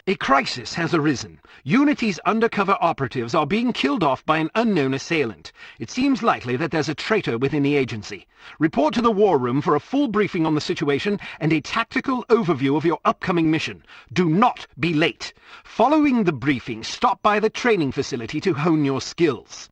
A crisis has arisen. Unity's undercover operatives are being killed off by an unknown assailant. It seems likely that there's a traitor within the agency. Report to the war room for a full briefing on the situation and a tactical overview of your upcoming mission. Do not be late. Following the briefing, stop by the training facility to hone your skills.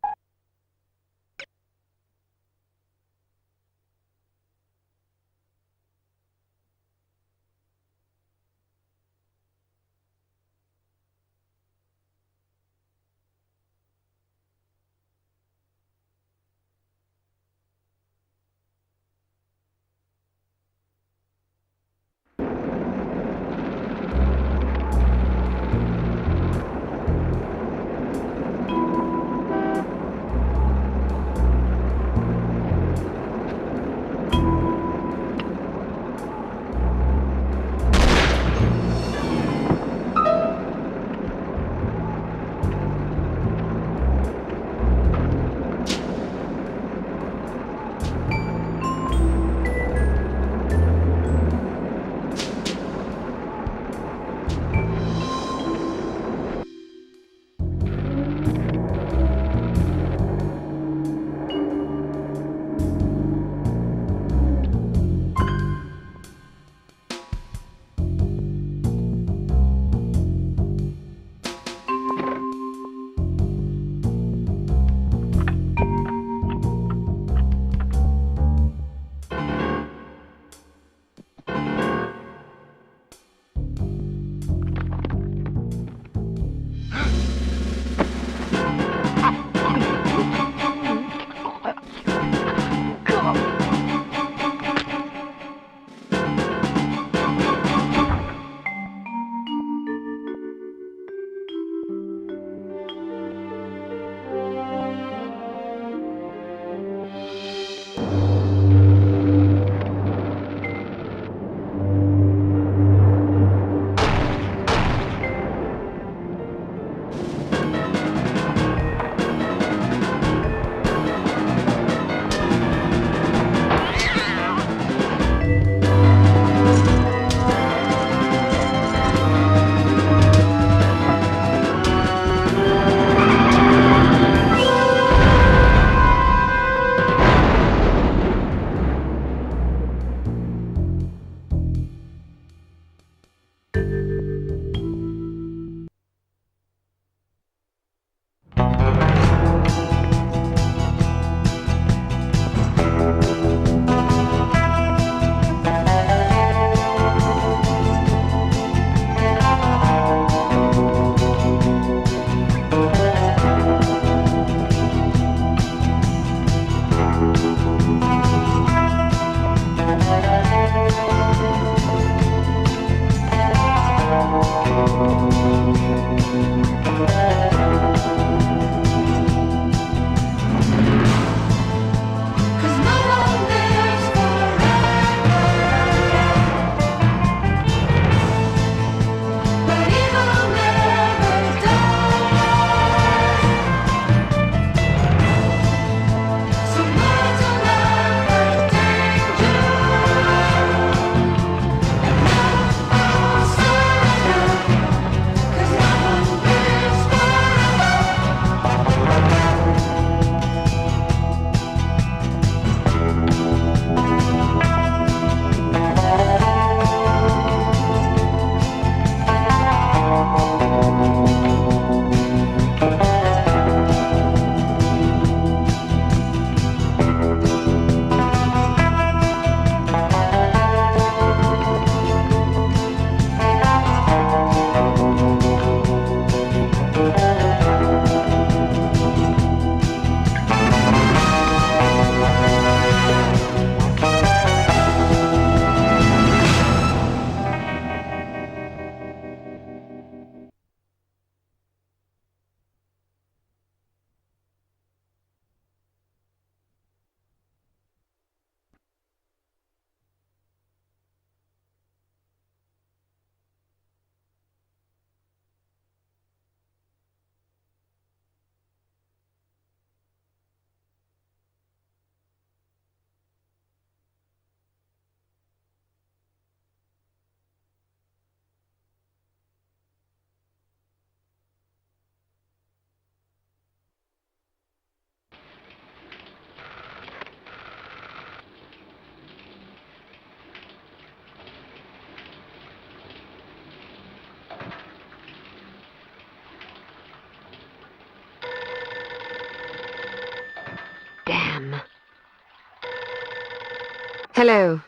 Hello.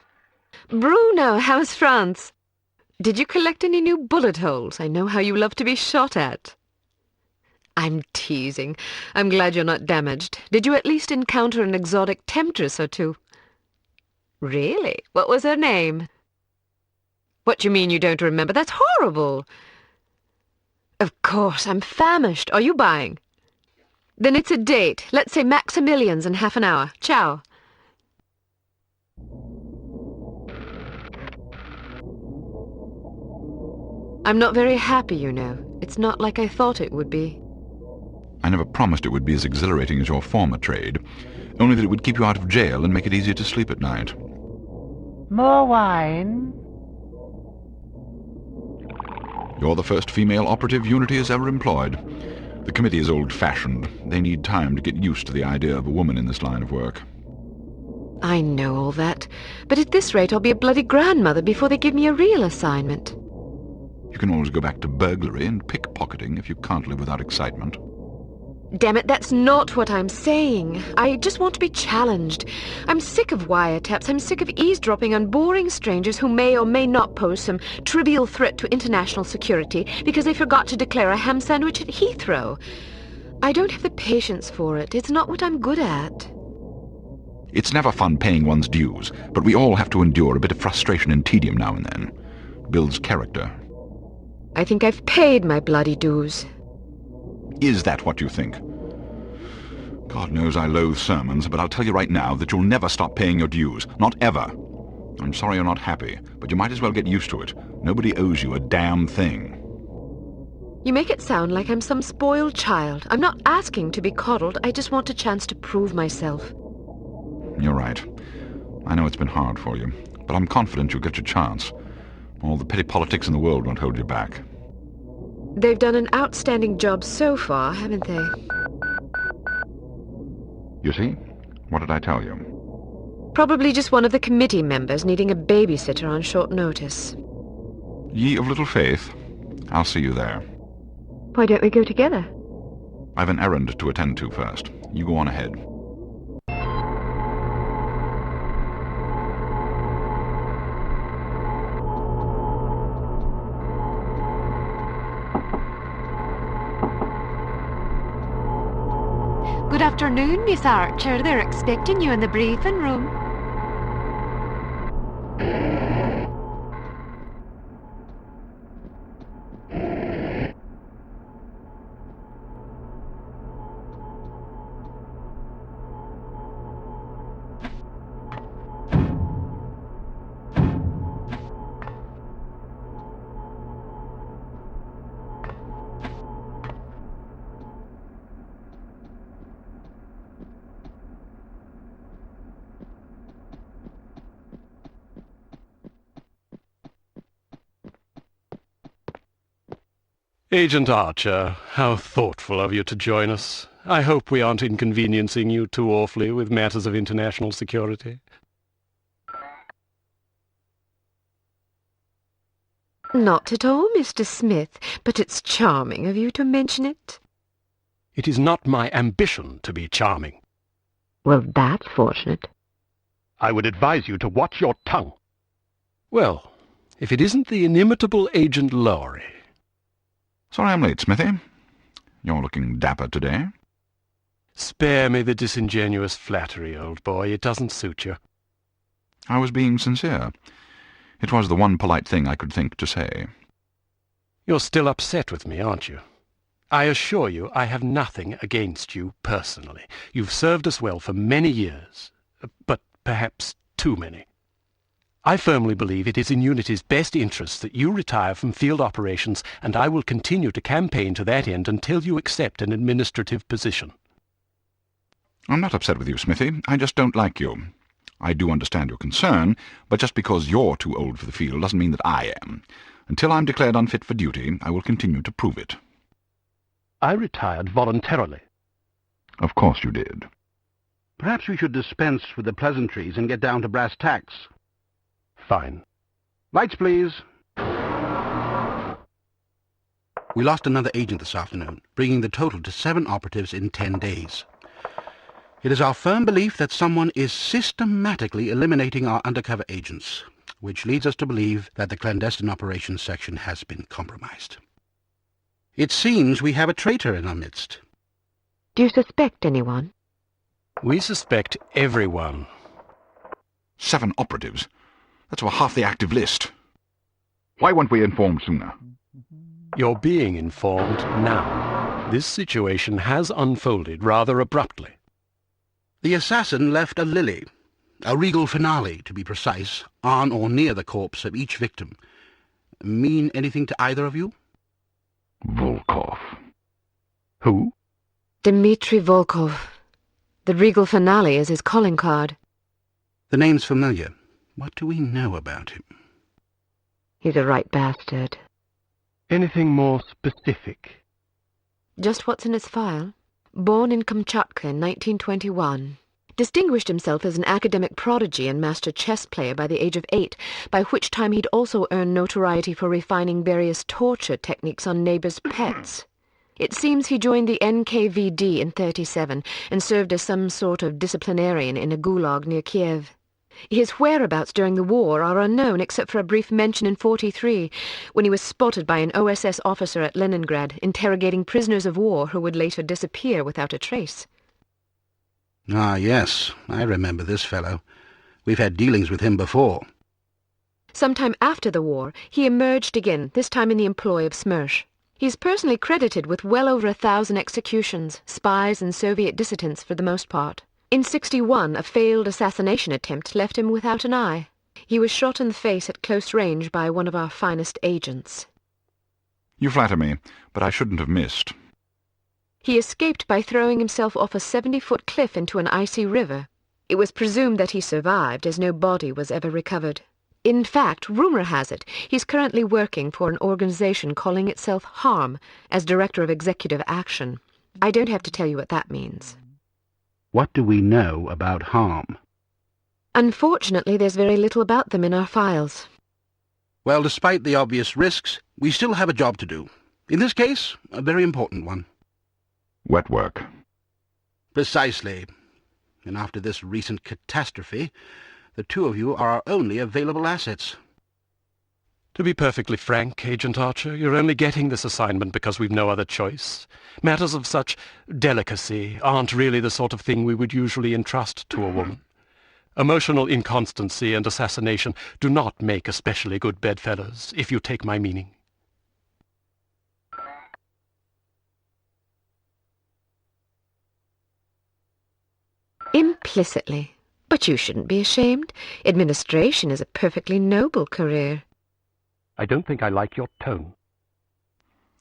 Bruno, how's France? Did you collect any new bullet holes? I know how you love to be shot at. I'm teasing. I'm glad you're not damaged. Did you at least encounter an exotic temptress or two? Really? What was her name? What do you mean you don't remember? That's horrible. Of course, I'm famished. Are you buying? Then it's a date. Let's say Maximilian's in half an hour. Ciao. I'm not very happy, you know. It's not like I thought it would be. I never promised it would be as exhilarating as your former trade, only that it would keep you out of jail and make it easier to sleep at night. More wine? You're the first female operative Unity has ever employed. The committee is old-fashioned. They need time to get used to the idea of a woman in this line of work. I know all that, but at this rate I'll be a bloody grandmother before they give me a real assignment. You can always go back to burglary and pickpocketing if you can't live without excitement. Damn it, that's not what I'm saying. I just want to be challenged. I'm sick of wiretaps. I'm sick of eavesdropping on boring strangers who may or may not pose some trivial threat to international security because they forgot to declare a ham sandwich at Heathrow. I don't have the patience for it. It's not what I'm good at. It's never fun paying one's dues, but we all have to endure a bit of frustration and tedium now and then. Builds character. I think I've paid my bloody dues. Is that what you think? God knows I loathe sermons, but I'll tell you right now that you'll never stop paying your dues. Not ever. I'm sorry you're not happy, but you might as well get used to it. Nobody owes you a damn thing. You make it sound like I'm some spoiled child. I'm not asking to be coddled. I just want a chance to prove myself. You're right. I know it's been hard for you, but I'm confident you'll get your chance. All the petty politics in the world won't hold you back. They've done an outstanding job so far, haven't they? You see? What did I tell you? Probably just one of the committee members needing a babysitter on short notice. Ye of little faith. I'll see you there. Why don't we go together? I've an errand to attend to first. You go on ahead. Good afternoon, Miss Archer. They're expecting you in the briefing room. Agent Archer, how thoughtful of you to join us. I hope we aren't inconveniencing you too awfully with matters of international security. Not at all, Mr. Smith, but it's charming of you to mention it. It is not my ambition to be charming. Well, that's fortunate. I would advise you to watch your tongue. Well, if it isn't the inimitable Agent Lowry. Sorry I'm late, Smithy. You're looking dapper today. Spare me the disingenuous flattery, old boy. It doesn't suit you. I was being sincere. It was the one polite thing I could think to say. You're still upset with me, aren't you? I assure you I have nothing against you personally. You've served us well for many years, but perhaps too many. I firmly believe it is in Unity's best interests that you retire from field operations, and I will continue to campaign to that end until you accept an administrative position. I'm not upset with you, Smithy. I just don't like you. I do understand your concern, but just because you're too old for the field doesn't mean that I am. Until I'm declared unfit for duty, I will continue to prove it. I retired voluntarily. Of course you did. Perhaps we should dispense with the pleasantries and get down to brass tacks. Fine. Lights, please. We lost another agent this afternoon, bringing the total to 7 operatives in 10 days. It is our firm belief that someone is systematically eliminating our undercover agents, which leads us to believe that the clandestine operations section has been compromised. It seems we have a traitor in our midst. Do you suspect anyone? We suspect everyone. 7 operatives. That's over half the active list. Why weren't we informed sooner? You're being informed now. This situation has unfolded rather abruptly. The assassin left a lily, a regal finale, to be precise, on or near the corpse of each victim. Mean anything to either of you? Volkov. Who? Dmitri Volkov. The regal finale is his calling card. The name's familiar. What do we know about him? He's a right bastard. Anything more specific? Just what's in his file. Born in Kamchatka in 1921. Distinguished himself as an academic prodigy and master chess player by the age of 8, by which time he'd also earned notoriety for refining various torture techniques on neighbors' pets. It seems he joined the NKVD in 1937 and served as some sort of disciplinarian in a gulag near Kiev. His whereabouts during the war are unknown except for a brief mention in 1943, when he was spotted by an OSS officer at Leningrad interrogating prisoners of war who would later disappear without a trace. Ah, yes, I remember this fellow. We've had dealings with him before. Sometime after the war, he emerged again, this time in the employ of Smersh. He's personally credited with well over 1,000 executions, spies and Soviet dissidents for the most part. In 1961, a failed assassination attempt left him without an eye. He was shot in the face at close range by one of our finest agents. You flatter me, but I shouldn't have missed. He escaped by throwing himself off a 70-foot cliff into an icy river. It was presumed that he survived, as no body was ever recovered. In fact, rumor has it, he's currently working for an organization calling itself HARM, as Director of Executive Action. I don't have to tell you what that means. What do we know about harm? Unfortunately, there's very little about them in our files. Well, despite the obvious risks, we still have a job to do. In this case, a very important one. Wet work. Precisely. And after this recent catastrophe, the two of you are our only available assets. To be perfectly frank, Agent Archer, you're only getting this assignment because we've no other choice. Matters of such delicacy aren't really the sort of thing we would usually entrust to a woman. Emotional inconstancy and assassination do not make especially good bedfellows, if you take my meaning. Implicitly. But you shouldn't be ashamed. Administration is a perfectly noble career. I don't think I like your tone.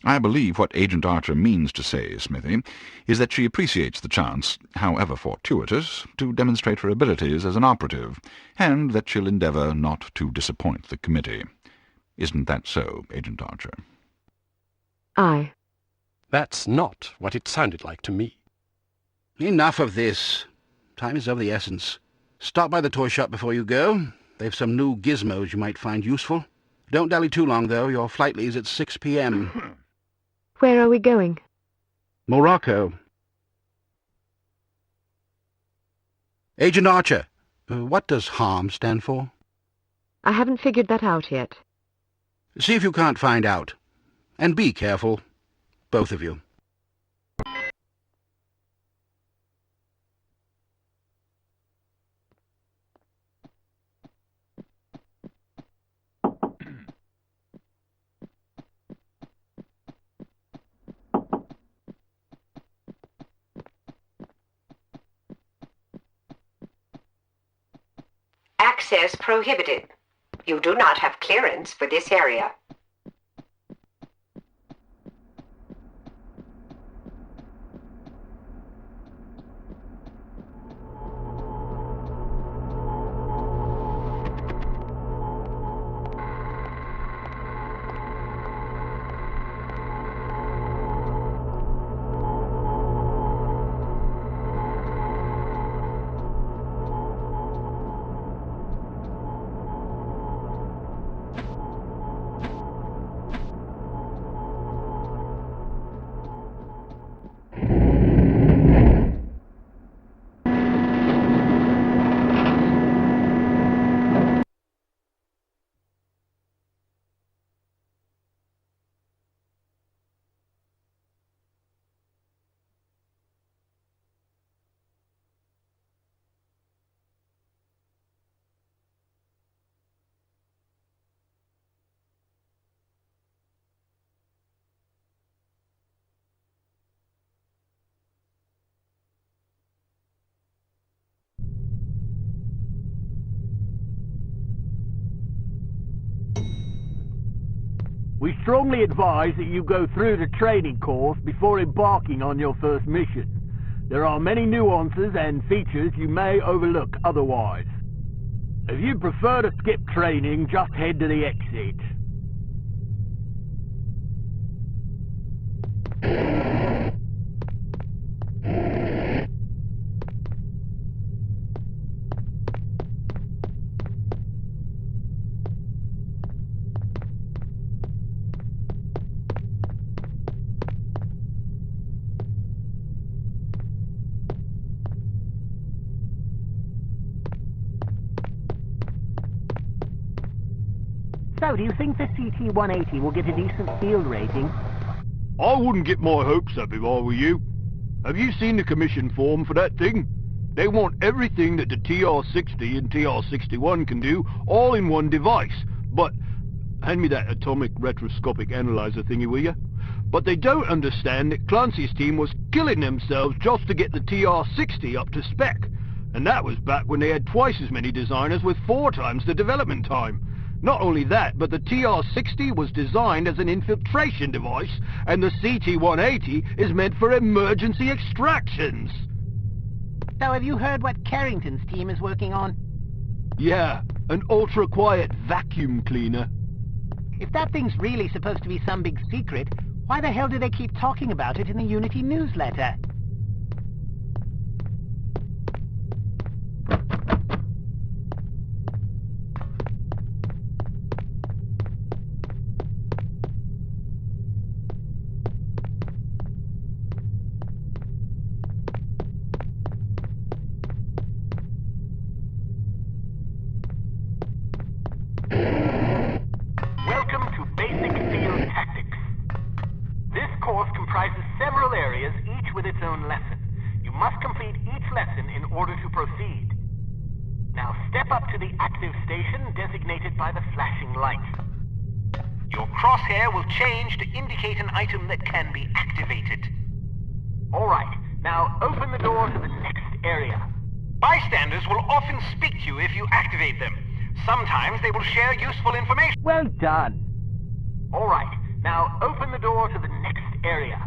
I believe what Agent Archer means to say, Smithy, is that she appreciates the chance, however fortuitous, to demonstrate her abilities as an operative, and that she'll endeavour not to disappoint the committee. Isn't that so, Agent Archer? Aye. That's not what it sounded like to me. Enough of this. Time is of the essence. Stop by the toy shop before you go. They've some new gizmos you might find useful. Don't dally too long, though. Your flight leaves at 6 p.m. Where are we going? Morocco. Agent Archer, what does HARM stand for? I haven't figured that out yet. See if you can't find out. And be careful, both of you. Access prohibited. You do not have clearance for this area. We strongly advise that you go through the training course before embarking on your first mission. There are many nuances and features you may overlook otherwise. If you prefer to skip training, just head to the exit. So, do you think the CT-180 will get a decent field rating? I wouldn't get my hopes up if I were you. Have you seen the commission form for that thing? They want everything that the TR-60 and TR-61 can do, all in one device. But, hand me that atomic retroscopic analyzer thingy, will you? But they don't understand that Clancy's team was killing themselves just to get the TR-60 up to spec. And that was back when they had twice as many designers with 4 times the development time. Not only that, but the TR-60 was designed as an infiltration device, and the CT-180 is meant for emergency extractions. So have you heard what Carrington's team is working on? Yeah, an ultra-quiet vacuum cleaner. If that thing's really supposed to be some big secret, why the hell do they keep talking about it in the Unity newsletter? Welcome to Basic Field Tactics. This course comprises several areas, each with its own lesson. You must complete each lesson in order to proceed. Now step up to the active station designated by the flashing light. Your crosshair will change to indicate an item that can be activated. Alright, now open the door to the next area. Bystanders will often speak to you if you activate them. Sometimes they will share useful information. Well done. Alright, now open the door to the next area.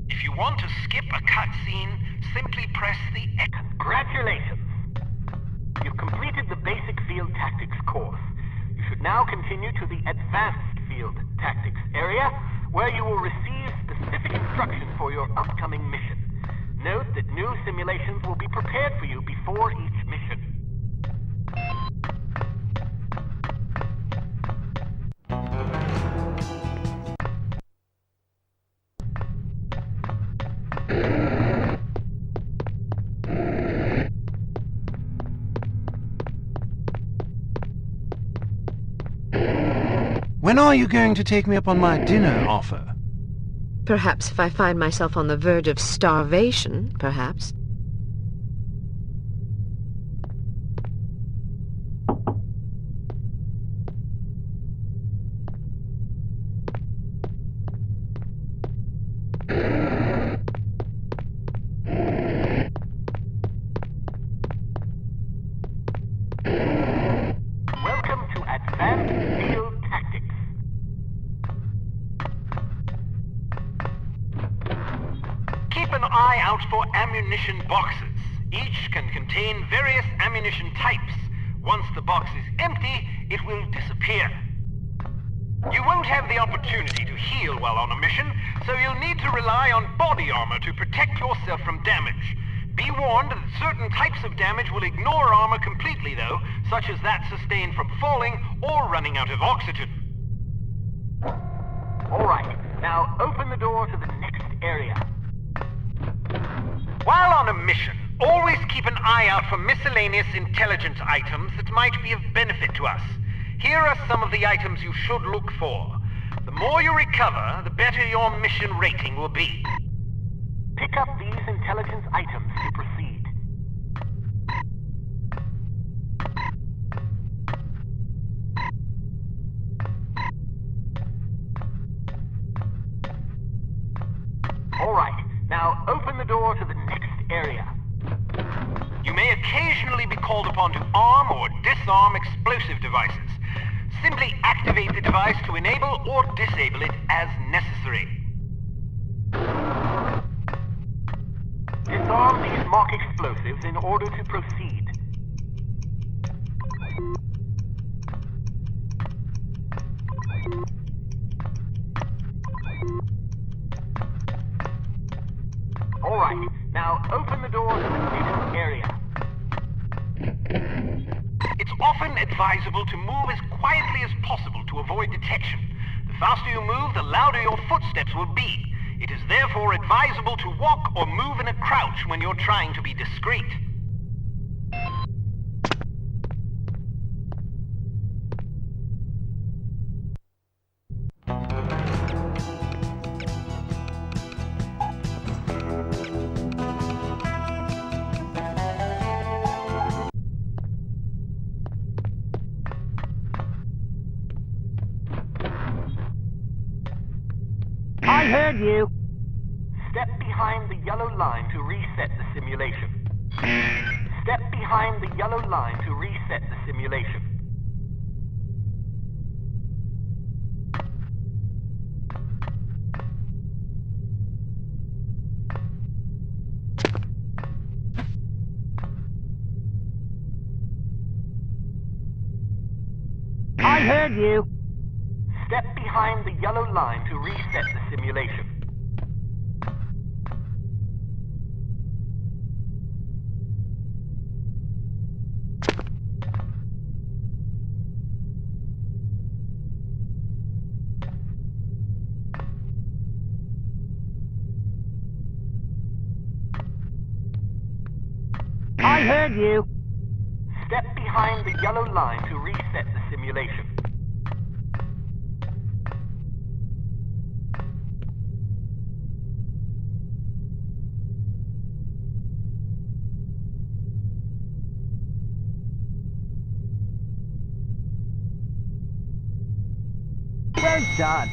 If you want to skip a cutscene, simply press the X. Congratulations! You've completed the Basic Field Tactics course. You should now continue to the Advanced Field Tactics area, where you will receive specific instructions for your upcoming mission. Note that new simulations will be prepared for you before each mission. When are you going to take me up on my dinner offer? Perhaps if I find myself on the verge of starvation, perhaps. Welcome to Advanced Field Tactics. Keep an eye out for ammunition boxes. Each can contain various ammunition types. Once the box is empty, it will disappear. You won't have the opportunity to heal while on a mission, so you'll need to rely on body armor to protect yourself from damage. Be warned that certain types of damage will ignore armor completely, though, such as that sustained from falling or running out of oxygen. Alright, now open the door to the next area. While on a mission, always keep an eye out for miscellaneous intelligence items that might be of benefit to us. Here are some of the items you should look for. The more you recover, the better your mission rating will be. Pick up these intelligence items to proceed. Alright, now open the door to the next area. You may occasionally be called upon to arm or disarm explosive devices. Simply activate the device to enable or disable it as necessary. Disarm these mock explosives in order to proceed. Alright, now open the door to the next area. It's often advisable to move as quietly as possible to avoid detection. The faster you move, the louder your footsteps will be. It is therefore advisable to walk or move in a crouch when you're trying to be discreet. I heard you. Step behind the yellow line to reset the simulation. Step behind the yellow line to reset the simulation. I heard you. Step behind the yellow line to reset the simulation. I heard you. Step behind the yellow line to reset the simulation. Well done.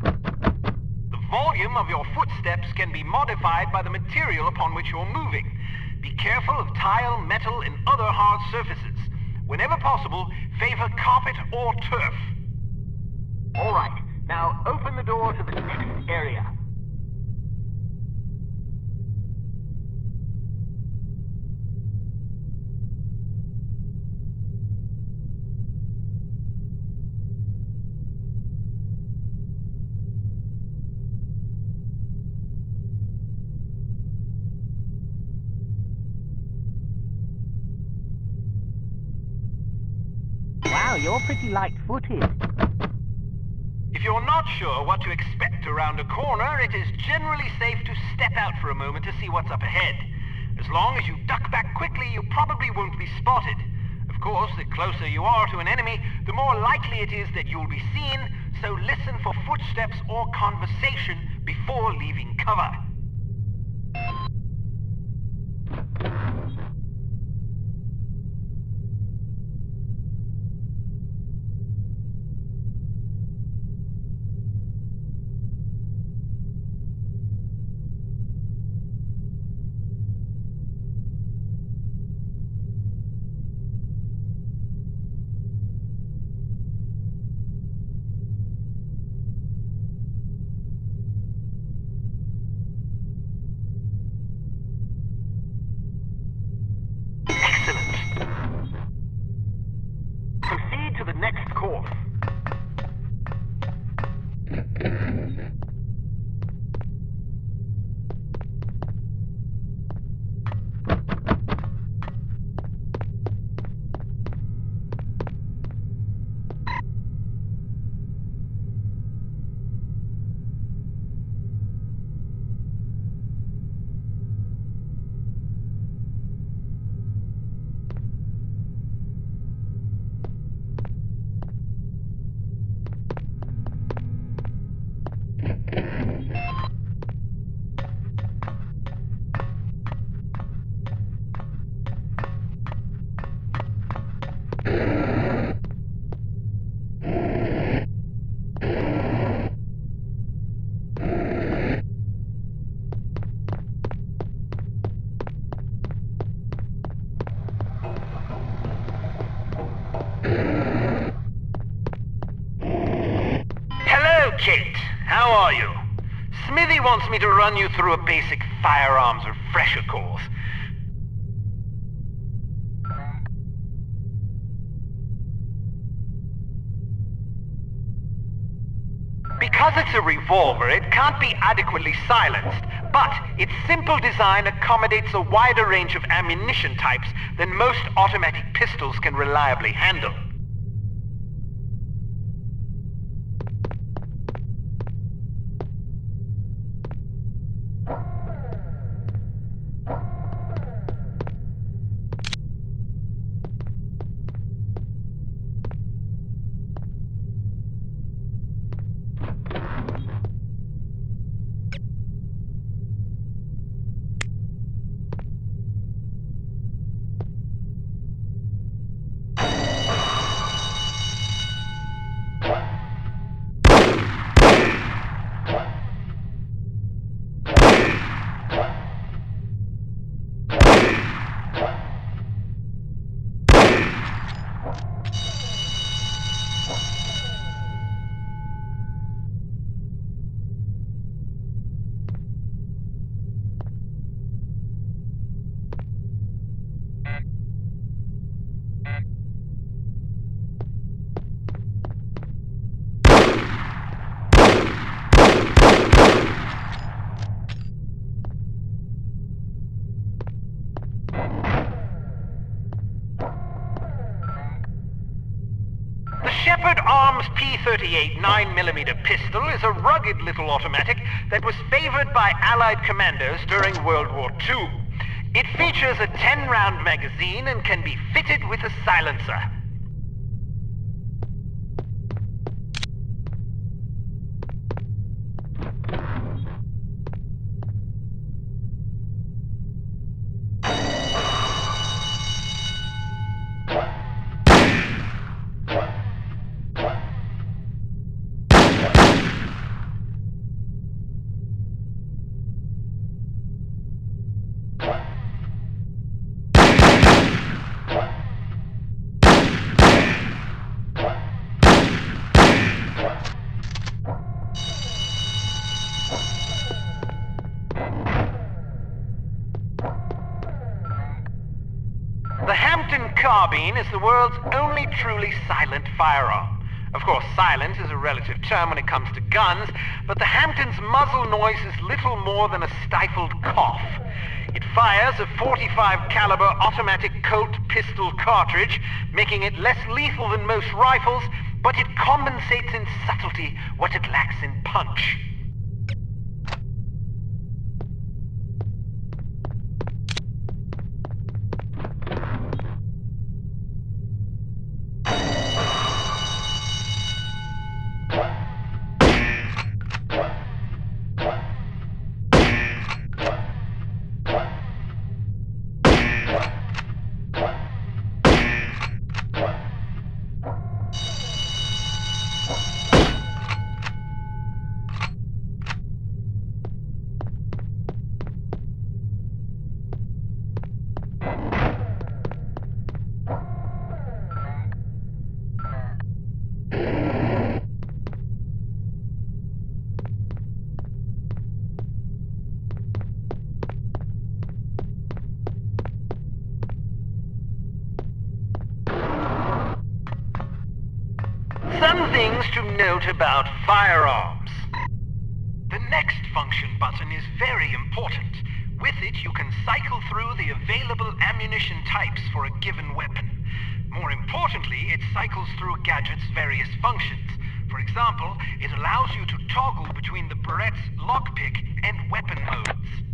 The volume of your footsteps can be modified by the material upon which you're moving. Be careful of tile, metal, and other hard surfaces. Whenever possible, favor carpet or turf. Alright, now open the door to the next area. Wow, you're pretty light-footed. If you're not sure what to expect around a corner, it is generally safe to step out for a moment to see what's up ahead. As long as you duck back quickly, you probably won't be spotted. Of course, the closer you are to an enemy, the more likely it is that you'll be seen, so listen for footsteps or conversation before leaving cover. how are you? Smithy wants me to run you through a basic firearms refresher course. Because it's a revolver, it can't be adequately silenced, but its simple design accommodates a wider range of ammunition types than most automatic pistols can reliably handle. Shepherd Arms P38 9mm pistol is a rugged little automatic that was favored by Allied commanders during World War II. It features a 10-round magazine and can be fitted with a silencer. Carbine is the world's only truly silent firearm. Of course, silent is a relative term when it comes to guns, but the Hampton's muzzle noise is little more than a stifled cough. It fires a .45 caliber automatic Colt pistol cartridge, making it less lethal than most rifles, but it compensates in subtlety what it lacks in punch. Some things to note about firearms. The next function button is very important. With it, you can cycle through the available ammunition types for a given weapon. More importantly, it cycles through a gadget's various functions. For example, it allows you to toggle between the Barrett's lockpick and weapon modes.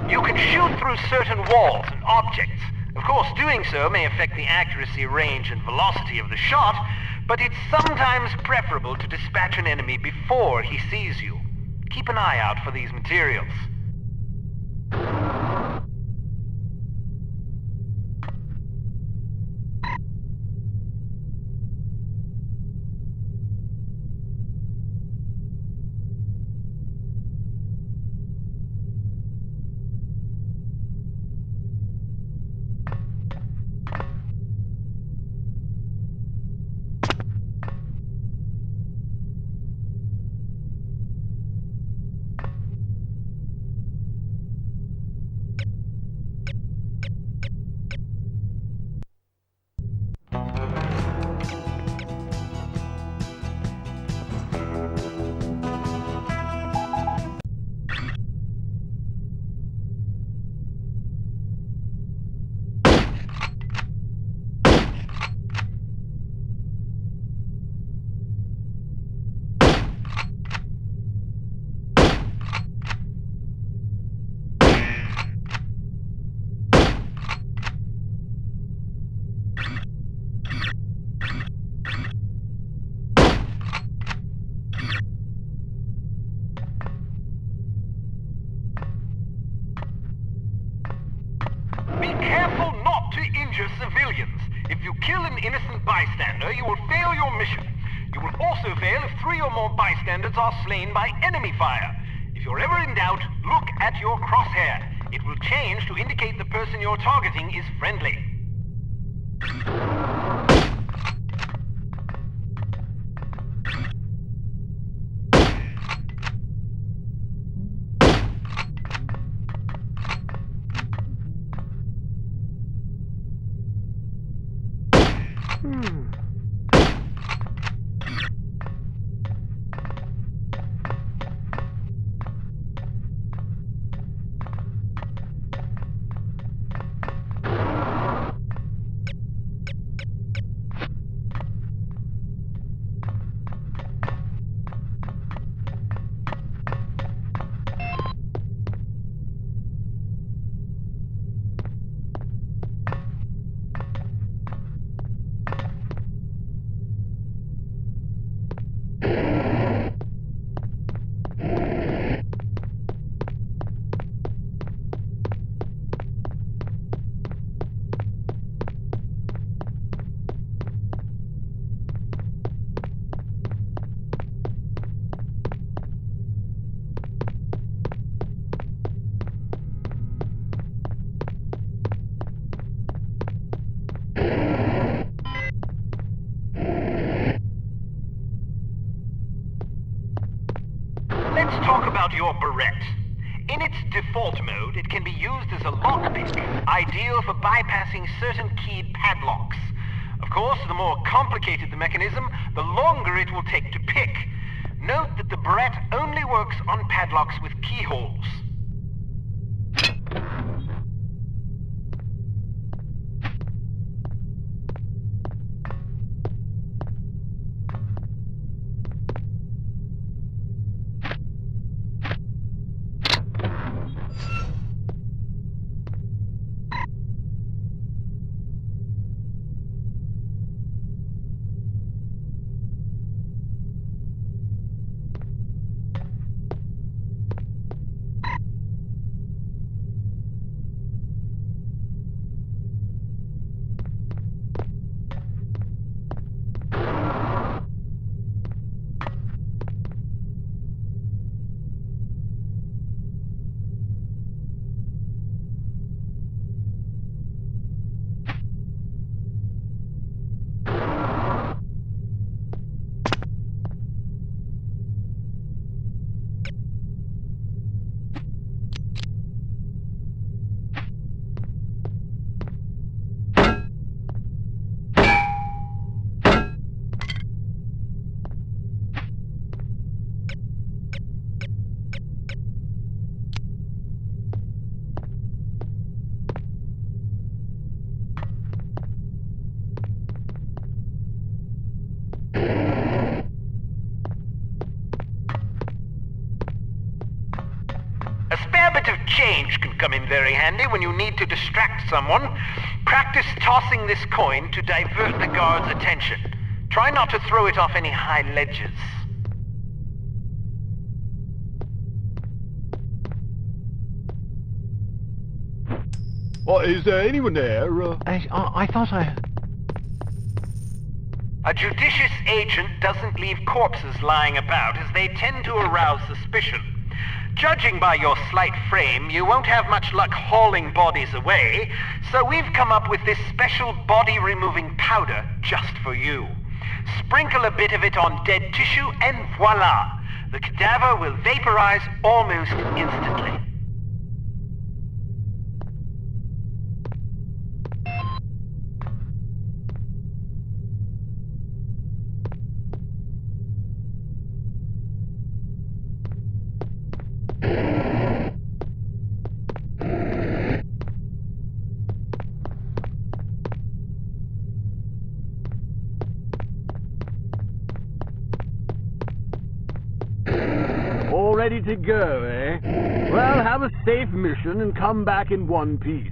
You can shoot through certain walls and objects. Of course, doing so may affect the accuracy, range, and velocity of the shot, but it's sometimes preferable to dispatch an enemy before he sees you. Keep an eye out for these materials. Be careful not to injure civilians. If you kill an innocent bystander, you will fail your mission. You will also fail if 3 or more bystanders are slain by enemy fire. If you're ever in doubt, look at your crosshair. It will change to indicate the person you're targeting is friendly. Let's talk about your Barrette. In its default mode, it can be used as a lockpick, ideal for bypassing certain keyed padlocks. Of course, the more complicated the mechanism, the longer it will take to pick. Note that the Barrette only works on padlocks with keyholes. A spare bit of change can come in very handy when you need to distract someone. Practice tossing this coin to divert the guard's attention. Try not to throw it off any high ledges. Is there anyone there? I thought I... A judicious agent doesn't leave corpses lying about, as they tend to arouse suspicion. Judging by your slight frame, you won't have much luck hauling bodies away, so we've come up with this special body-removing powder just for you. Sprinkle a bit of it on dead tissue, and voila! The cadaver will vaporize almost instantly. All ready to go, eh? Well, have a safe mission and come back in one piece.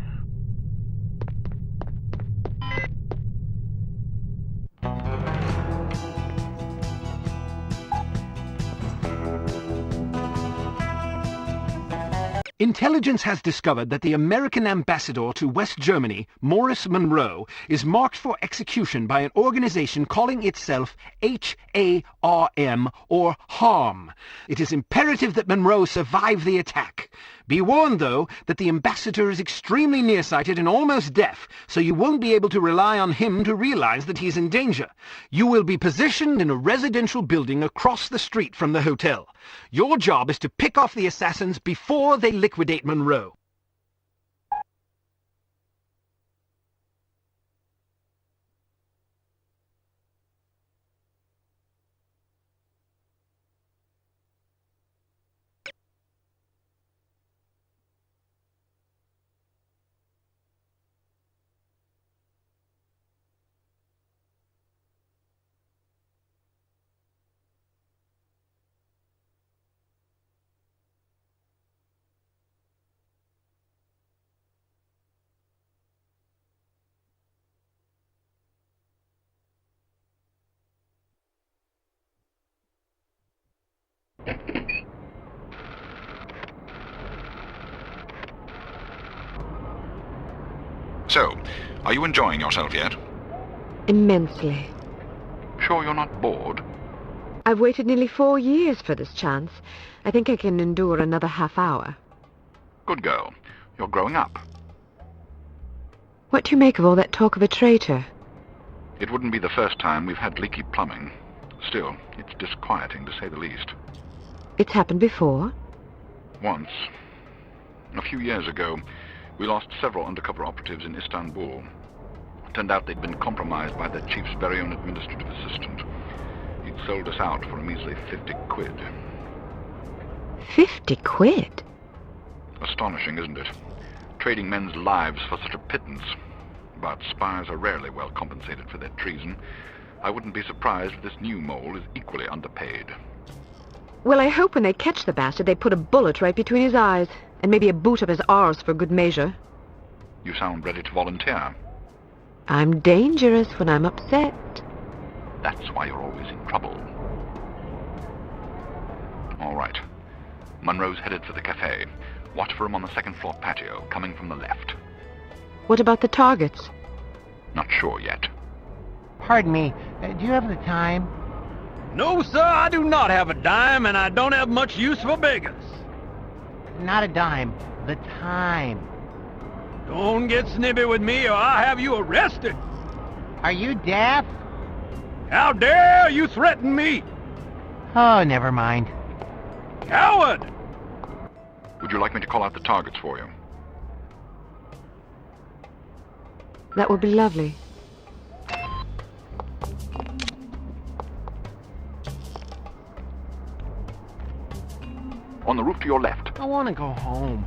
Intelligence has discovered that the American ambassador to West Germany, Morris Monroe, is marked for execution by an organization calling itself HARM, or HARM. It is imperative that Monroe survive the attack. Be warned, though, that the ambassador is extremely nearsighted and almost deaf, so you won't be able to rely on him to realize that he's in danger. You will be positioned in a residential building across the street from the hotel. Your job is to pick off the assassins before they liquidate Monroe. So, are you enjoying yourself yet? Immensely. Sure you're not bored? I've waited nearly 4 years for this chance. I think I can endure another half hour. Good girl. You're growing up. What do you make of all that talk of a traitor? It wouldn't be the first time we've had leaky plumbing. Still, it's disquieting to say the least. It's happened before? Once. A few years ago, we lost several undercover operatives in Istanbul. Turned out they'd been compromised by their chief's very own administrative assistant. He'd sold us out for a measly 50 quid. 50 quid? Astonishing, isn't it? Trading men's lives for such a pittance. But spies are rarely well compensated for their treason. I wouldn't be surprised if this new mole is equally underpaid. Well, I hope when they catch the bastard they put a bullet right between his eyes, and maybe a boot up his arse for good measure. You sound ready to volunteer. I'm dangerous when I'm upset. That's why you're always in trouble. All right. Monroe's headed for the cafe. Watch for him on the second floor patio, coming from the left. What about the targets? Not sure yet. Pardon me, do you have the time? No, sir, I do not have a dime, and I don't have much use for beggars. Not a dime, the time. Don't get snippy with me or I'll have you arrested. Are you deaf? How dare you threaten me? Oh, never mind. Coward! Would you like me to call out the targets for you? That would be lovely. On the roof to your left. I want to go home.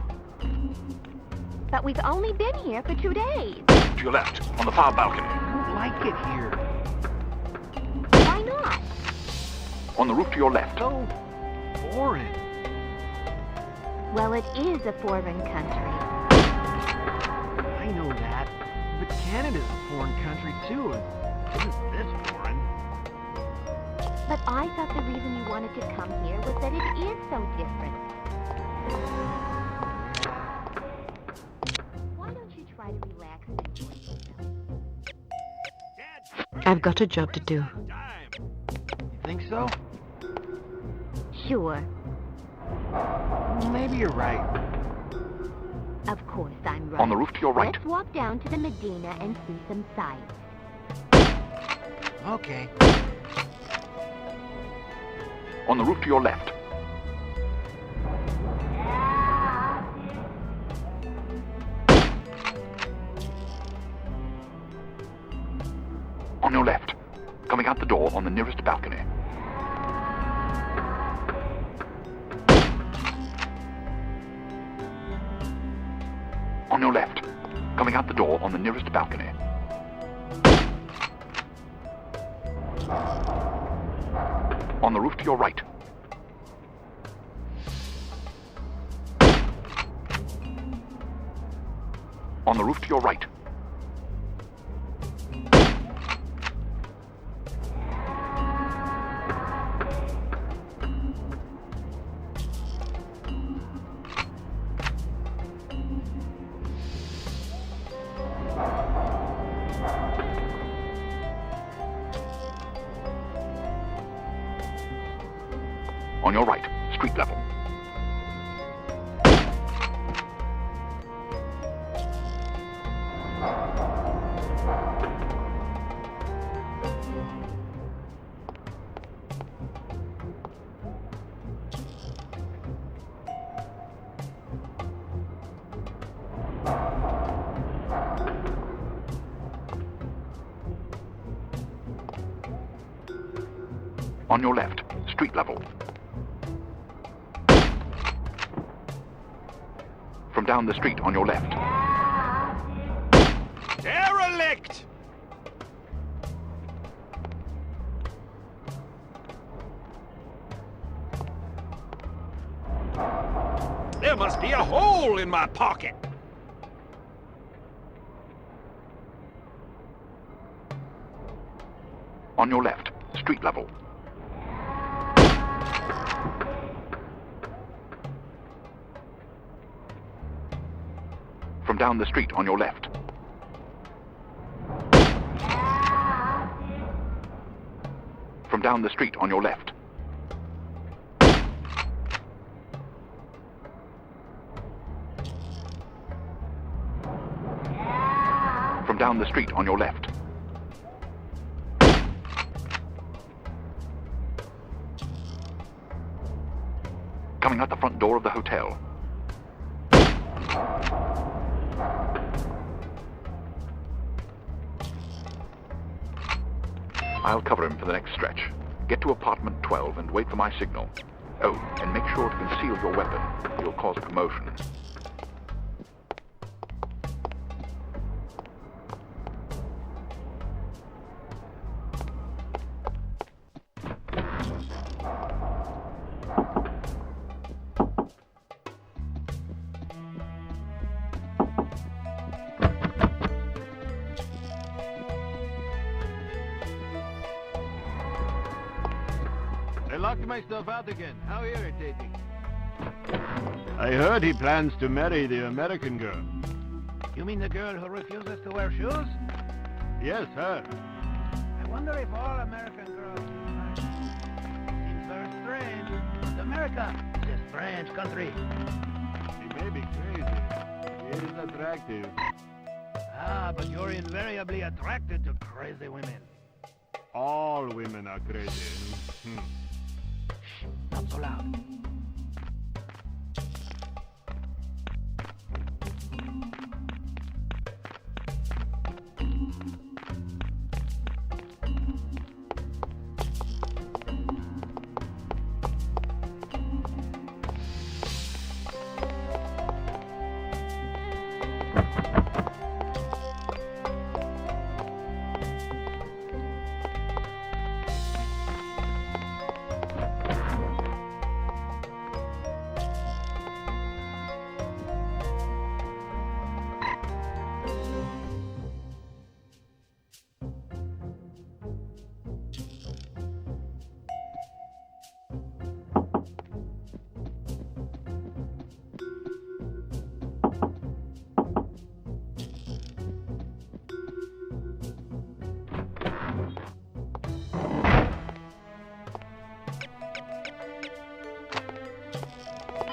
But we've only been here for 2 days. To your left, on the far balcony. I don't like it here. Why not? On the roof to your left. So foreign. Well, it is a foreign country. I know that. But Canada's a foreign country, too. It isn't this foreign. But I thought the reason you wanted to come here was that it is so different. Why don't you try I've got a job to do. You think so? Sure. Maybe you're right. Of course I'm right. On the roof to your right. Let's walk down to the Medina and see some sights. Okay. On the roof to your left. On your left. Coming out the door on the nearest balcony. On your left. Coming out the door on the nearest balcony. On the roof to your right. On the roof to your right. On your right, street level. On your left, street level. From down the street on your left. Derelict! There must be a hole in my pocket. On your left, street level. From down the street on your left. From down the street on your left. From down the street on your left. Coming out the front door of the hotel. I'll cover him for the next stretch. Get to apartment 12 and wait for my signal. Oh, and make sure to conceal your weapon. You'll cause a commotion. I locked myself out again. How irritating. I heard he plans to marry the American girl. You mean the girl who refuses to wear shoes? Yes, her. I wonder if all American girls are seems very strange. But America is a strange country. She may be crazy. She is attractive. Ah, but you're invariably attracted to crazy women. All women are crazy. Not so loud.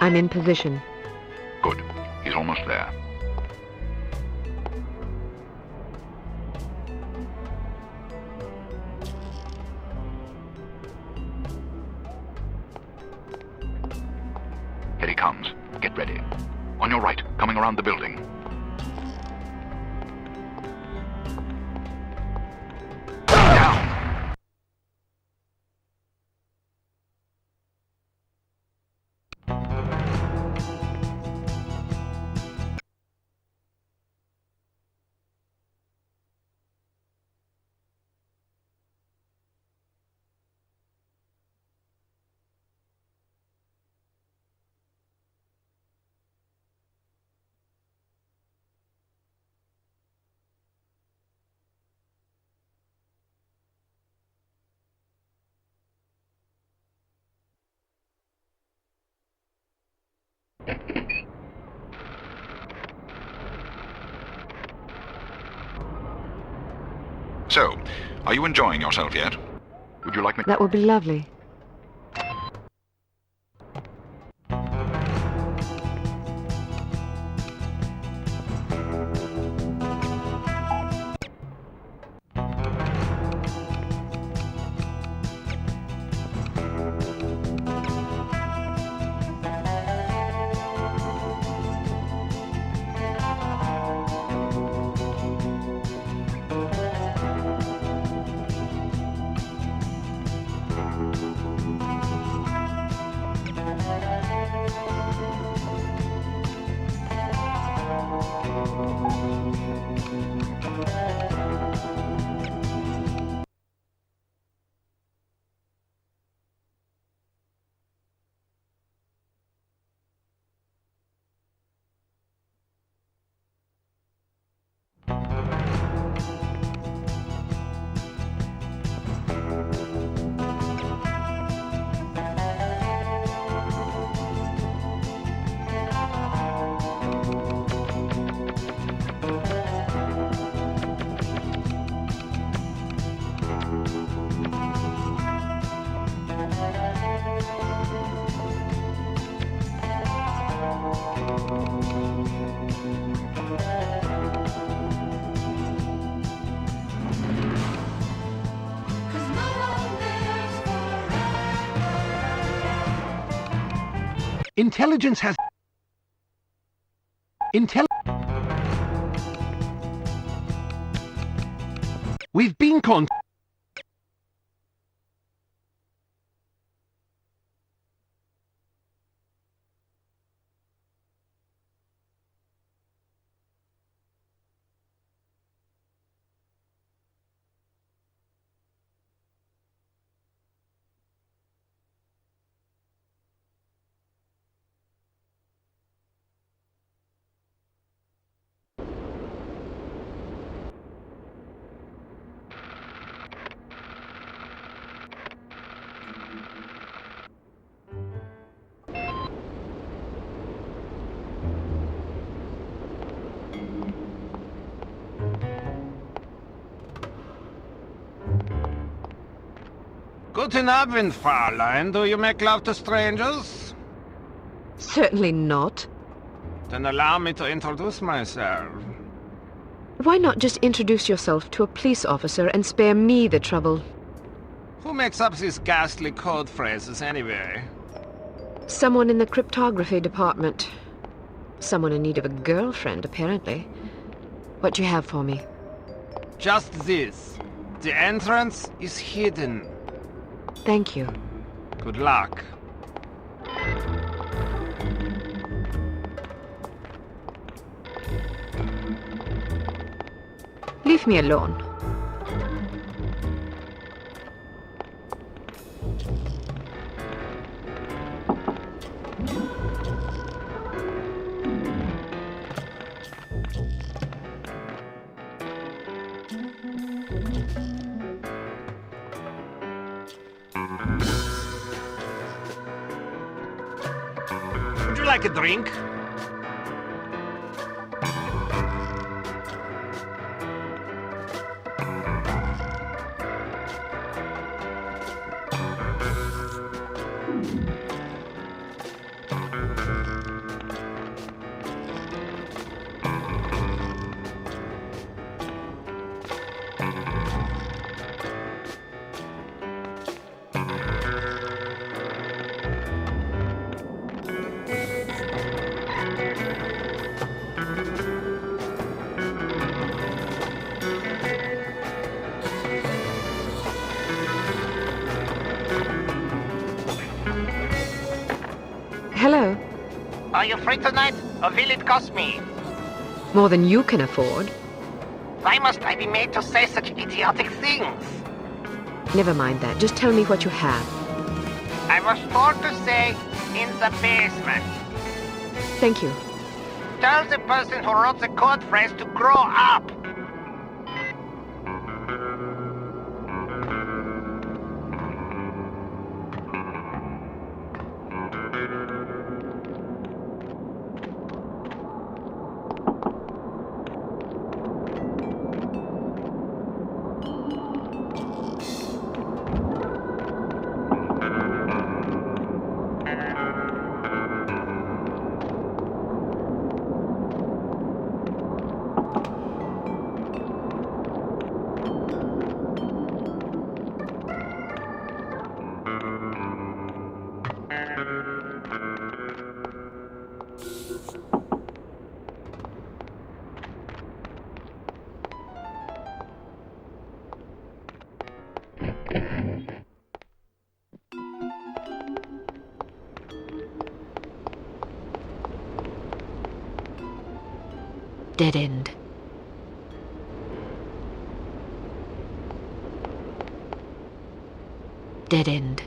I'm in position. Good. He's almost there. Here he comes. Get ready. On your right, coming around the building. Down! So, are you enjoying yourself yet? Would you like me... That would be lovely. Intelligence has... We've been Guten Abend, Fräulein. Do you make love to strangers? Certainly not. Then allow me to introduce myself. Why not just introduce yourself to a police officer and spare me the trouble? Who makes up these ghastly code phrases anyway? Someone in the cryptography department. Someone in need of a girlfriend, apparently. What do you have for me? Just this. The entrance is hidden. Thank you. Good luck. Leave me alone. Would you like a drink? Are you free tonight, or will it cost me? More than you can afford. Why must I be made to say such idiotic things? Never mind that. Just tell me what you have. I was told to say, in the basement. Thank you. Tell the person who wrote the code phrase to grow up. Dead end. Dead end.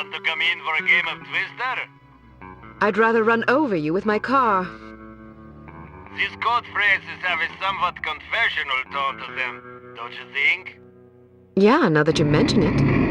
Want to come in for a game of Twister? I'd rather run over you with my car. These code phrases have a somewhat confessional tone to them, don't you think? Yeah, now that you mention it.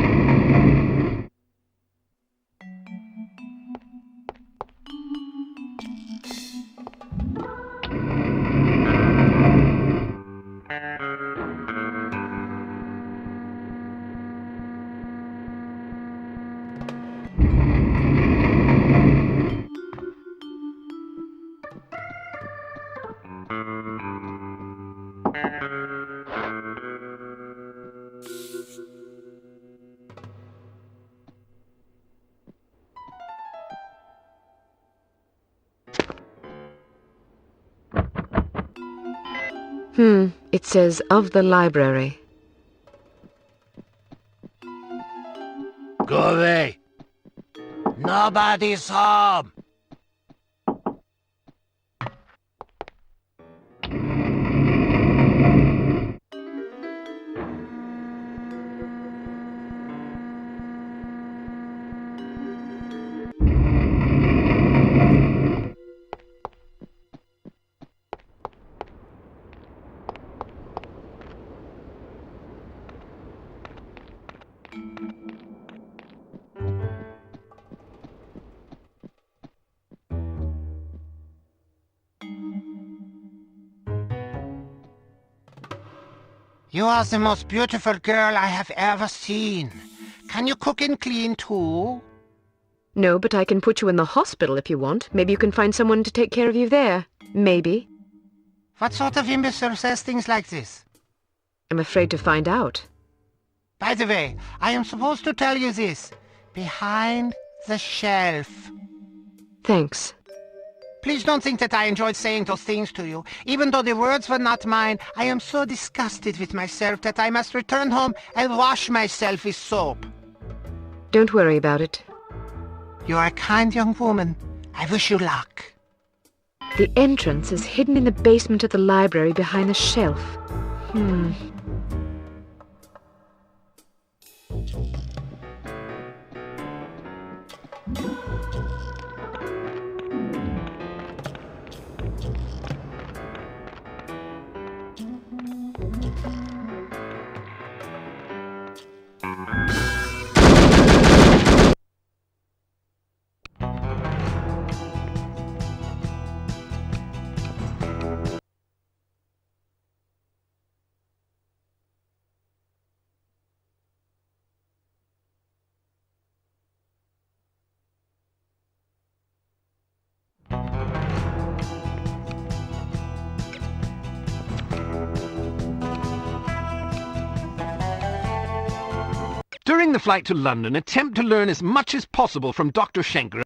It says of the library. Go away. Nobody's home. You are the most beautiful girl I have ever seen. Can you cook and clean too? No, but I can put you in the hospital if you want. Maybe you can find someone to take care of you there. Maybe. What sort of imbecile says things like this? I'm afraid to find out. By the way, I am supposed to tell you this. Behind the shelf. Thanks. Please don't think that I enjoyed saying those things to you. Even though the words were not mine, I am so disgusted with myself that I must return home and wash myself with soap. Don't worry about it. You are a kind young woman. I wish you luck. The entrance is hidden in the basement of the library behind the shelf. During the flight to London, attempt to learn as much as possible from Dr. Schenker.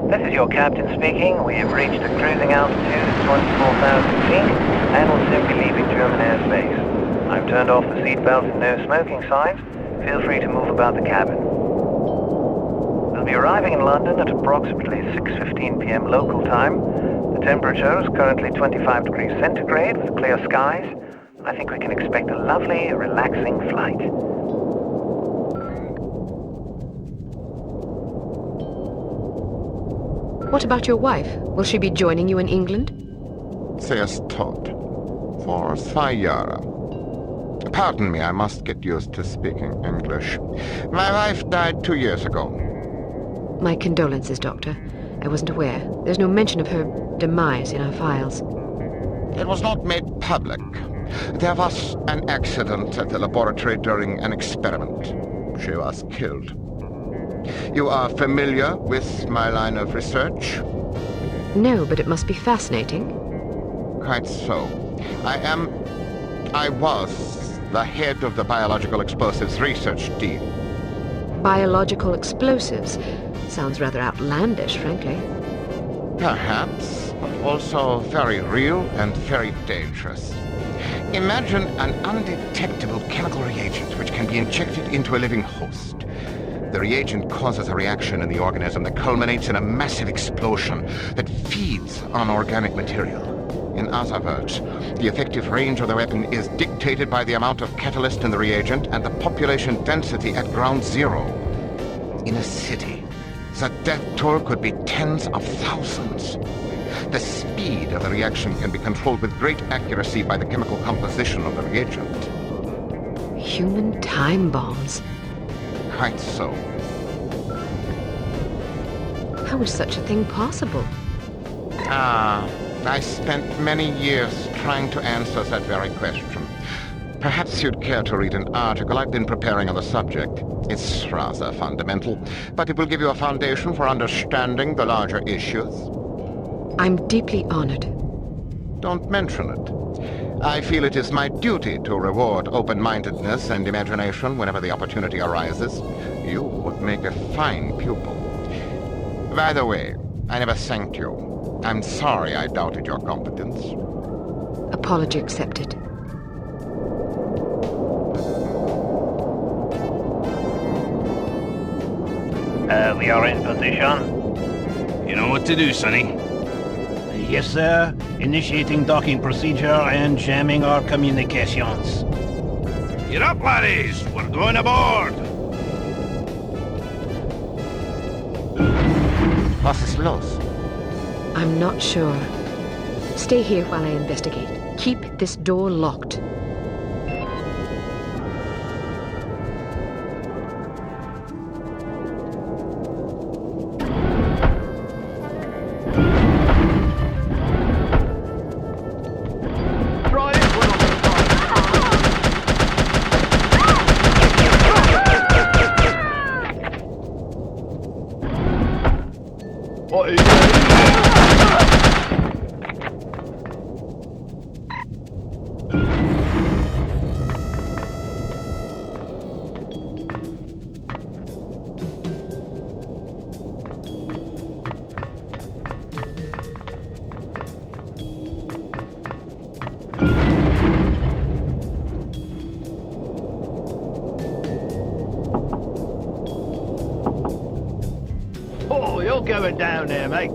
This is your captain speaking. We have reached a cruising altitude of 24,000 feet and will soon be leaving German airspace. I've turned off the seatbelt and no smoking signs. Feel free to move about the cabin. We'll be arriving in London at approximately 6:15 p.m. local time. The temperature is currently 25 degrees centigrade with clear skies. I think we can expect a lovely, relaxing flight. What about your wife? Will she be joining you in England? Says Todd. For Sayara. Pardon me, I must get used to speaking English. My wife died 2 years ago. My condolences, Doctor. I wasn't aware. There's no mention of her demise in our files. It was not made public. There was an accident at the laboratory during an experiment. She was killed. You are familiar with my line of research? No, but it must be fascinating. Quite so. I was the head of the Biological Explosives Research Team. Biological explosives? Sounds rather outlandish, frankly. Perhaps, but also very real and very dangerous. Imagine an undetectable chemical reagent which can be injected into a living host. The reagent causes a reaction in the organism that culminates in a massive explosion that feeds on organic material. In other words, the effective range of the weapon is dictated by the amount of catalyst in the reagent and the population density at ground zero. In a city, the death toll could be tens of thousands. The speed of the reaction can be controlled with great accuracy by the chemical composition of the reagent. Human time bombs. Quite so. How is such a thing possible? I spent many years trying to answer that very question. Perhaps you'd care to read an article I've been preparing on the subject. It's rather fundamental, but it will give you a foundation for understanding the larger issues. I'm deeply honored. Don't mention it. I feel it is my duty to reward open-mindedness and imagination whenever the opportunity arises. You would make a fine pupil. By the way, I never thanked you. I'm sorry I doubted your competence. Apology accepted. We are in position. You know what to do, Sonny. Yes, sir. Initiating docking procedure and jamming our communications. Get up, laddies! We're going aboard! Was ist los? I'm not sure. Stay here while I investigate. Keep this door locked. Oh, you're going down there, mate.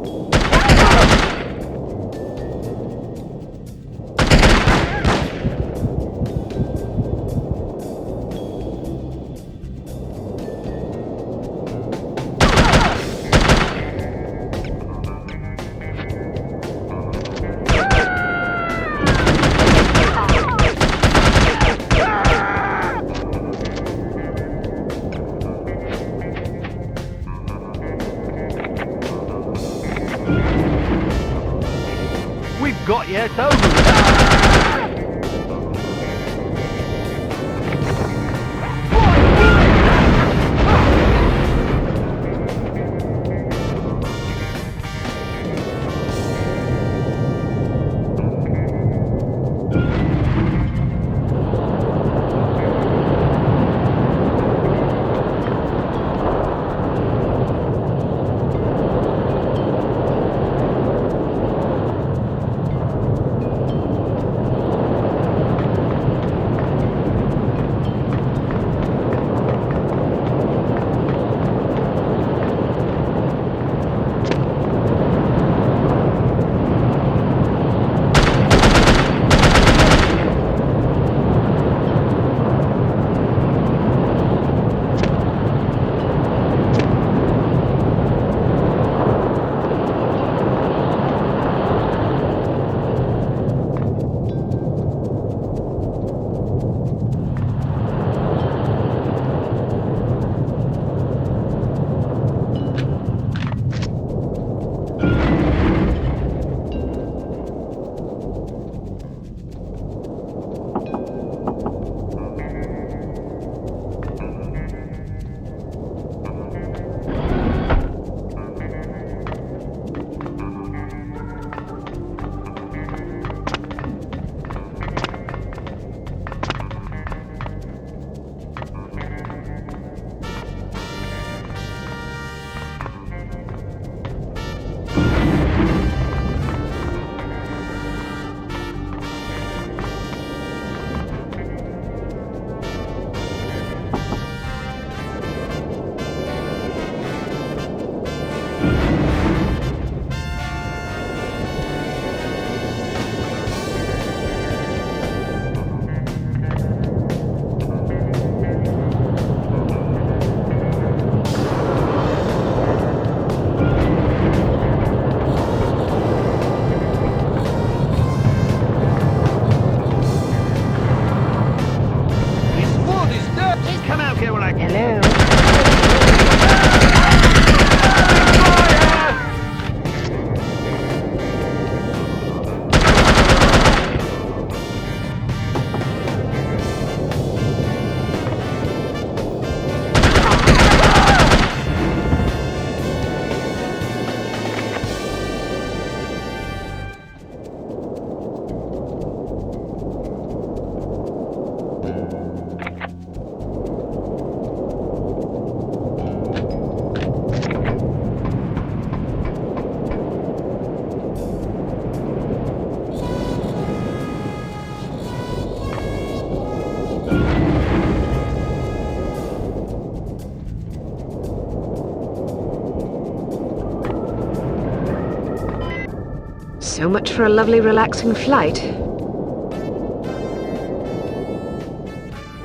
So much for a lovely, relaxing flight.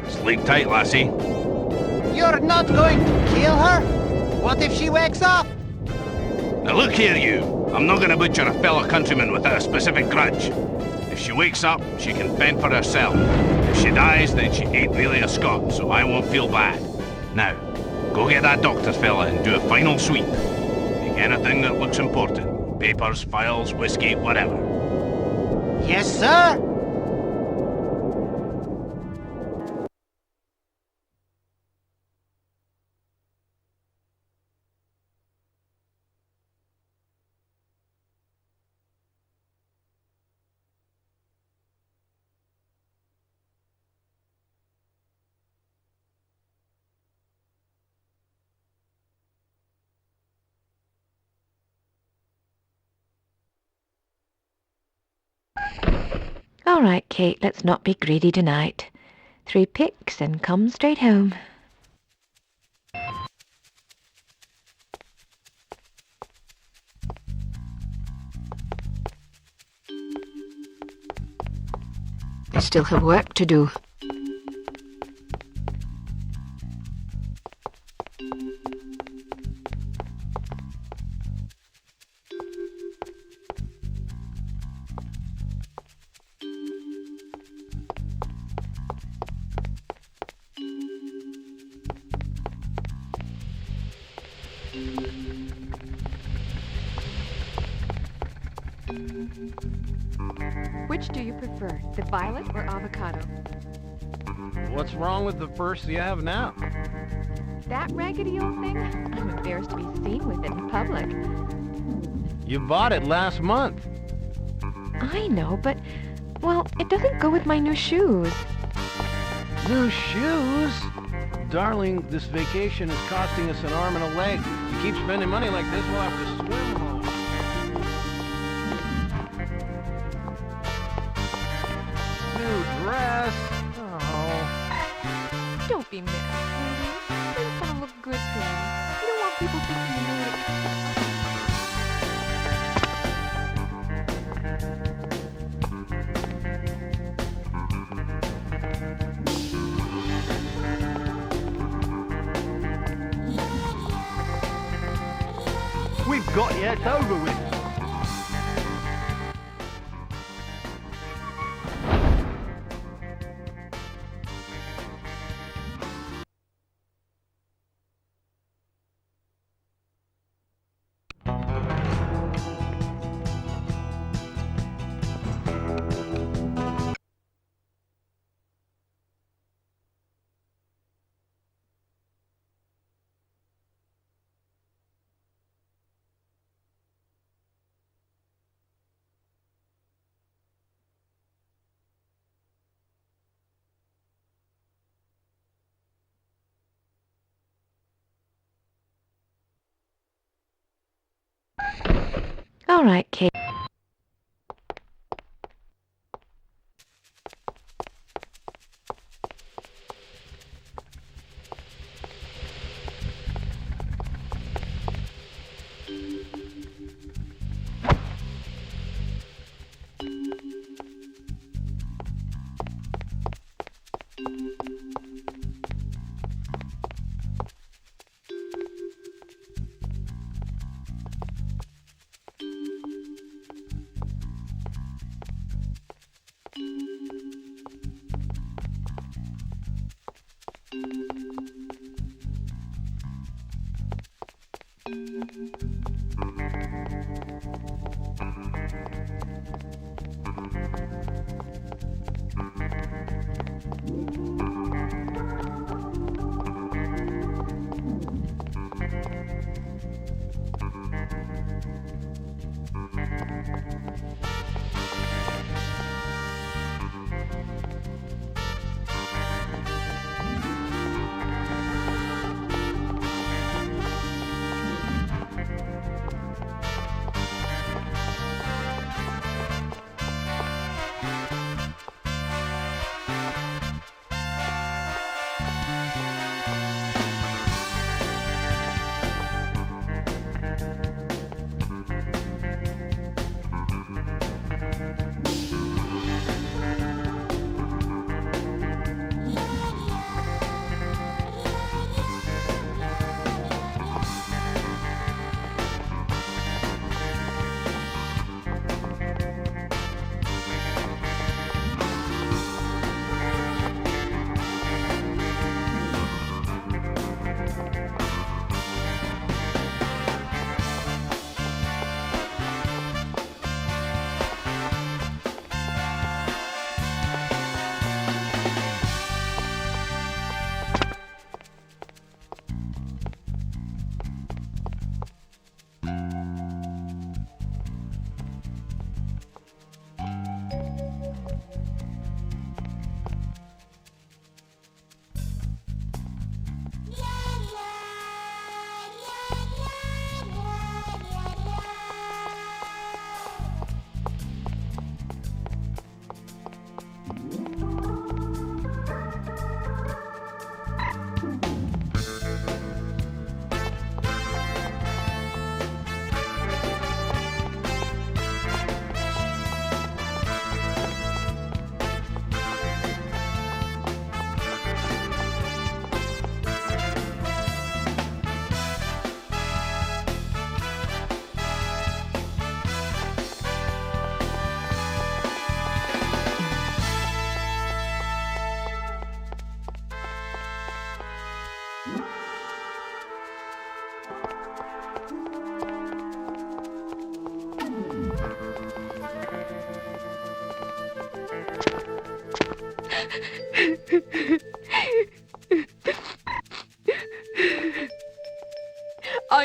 Sleep tight, lassie. You're not going to kill her? What if she wakes up? Now look here, you. I'm not going to butcher a fellow countryman without a specific grudge. If she wakes up, she can fend for herself. If she dies, then she ain't really a Scot, so I won't feel bad. Now, go get that doctor fella and do a final sweep. Take anything that looks important. Papers, files, whiskey, whatever. Yes, sir. All right, Kate, let's not be greedy tonight. 3 picks and come straight home. I still have work to do. Which do you prefer, the violet or avocado? What's wrong with the purse you have now? That raggedy old thing? I'm embarrassed to be seen with it in public. You bought it last month. I know, but, well, it doesn't go with my new shoes. New shoes? Darling, this vacation is costing us an arm and a leg. You keep spending money like this, we'll have to swim home. New dress? Oh. Don't be mad, sweetie. You just want to look good to me. You don't want people thinking you know it. We've got you, it's over with. All right, Kate.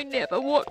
never want...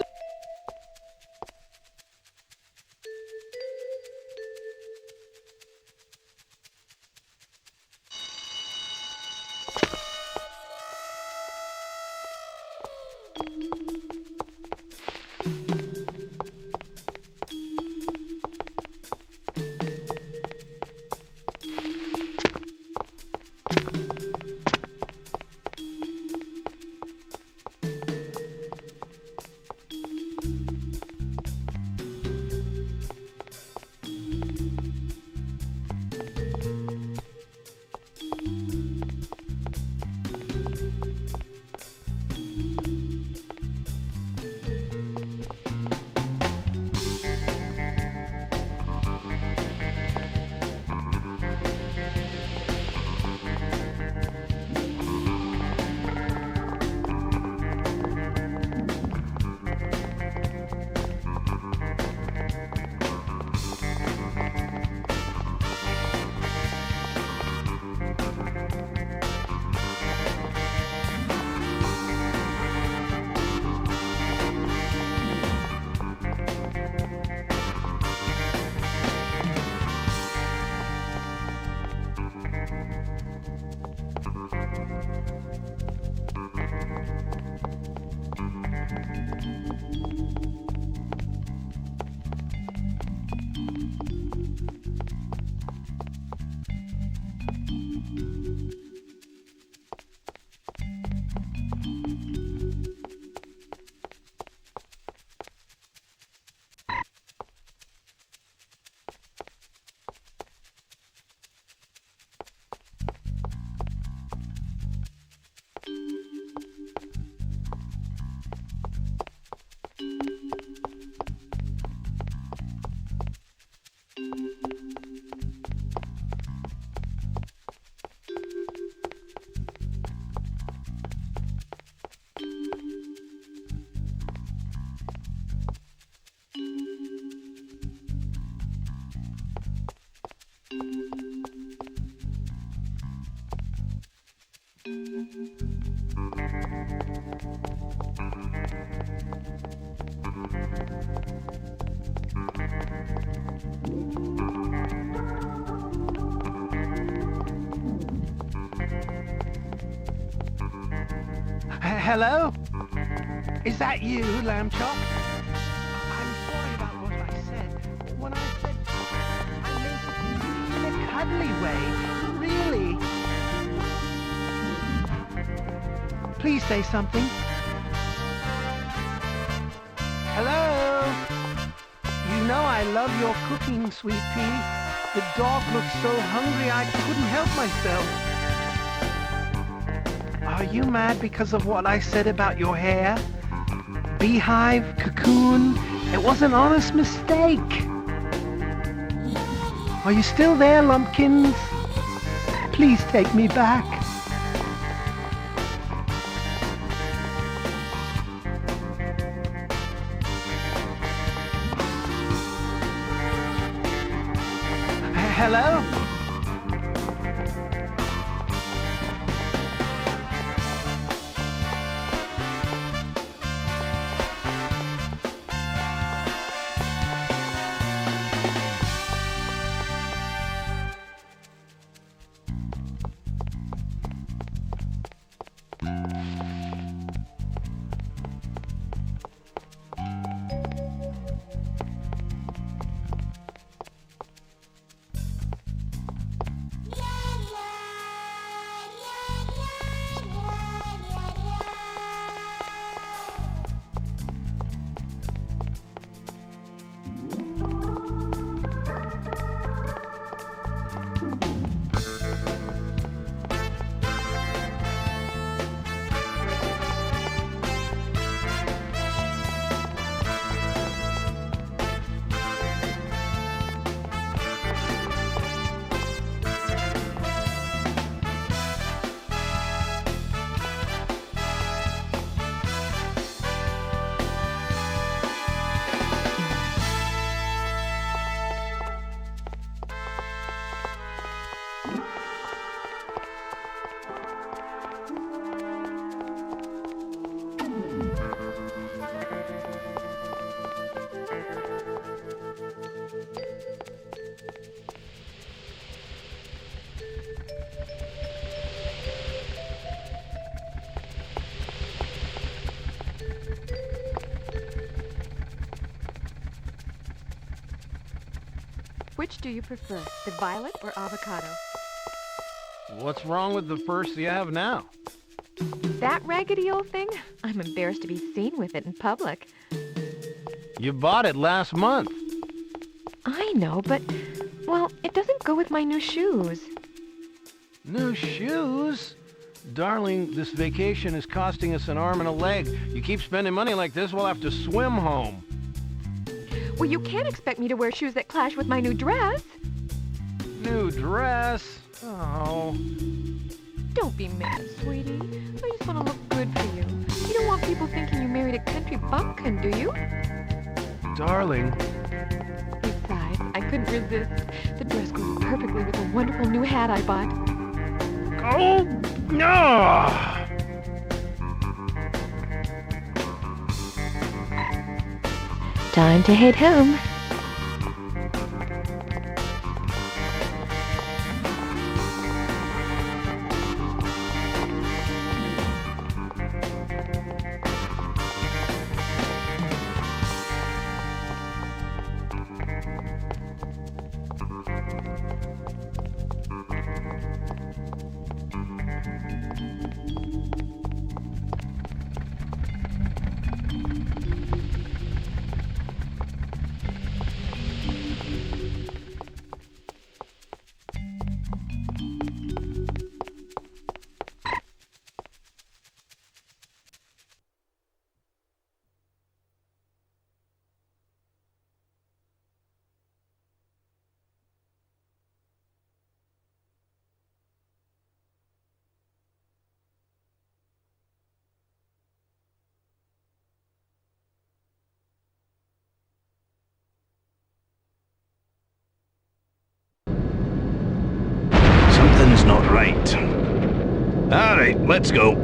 Hello? Is that you, Lamb Chop? I'm sorry about what I said. When I said I meant it in a cuddly way. Really. Please say something. Hello? You know I love your cooking, sweet pea. The dog looked so hungry I couldn't help myself. Are you mad because of what I said about your hair? Beehive, cocoon, it was an honest mistake. Are you still there, Lumpkins? Please take me back. Hello? Which do you prefer, the violet or avocado? What's wrong with the purse you have now? That raggedy old thing? I'm embarrassed to be seen with it in public. You bought it last month. I know, but, well, it doesn't go with my new shoes. New shoes? Darling, this vacation is costing us an arm and a leg. You keep spending money like this, we'll have to swim home. Well, you can't expect me to wear shoes that clash with my new dress. New dress? Oh. Don't be mad, sweetie. I just want to look good for you. You don't want people thinking you married a country bumpkin, do you? Darling. Besides, I couldn't resist. The dress goes perfectly with the wonderful new hat I bought. Oh, no! Time to head home. Something's not right. All right, let's go.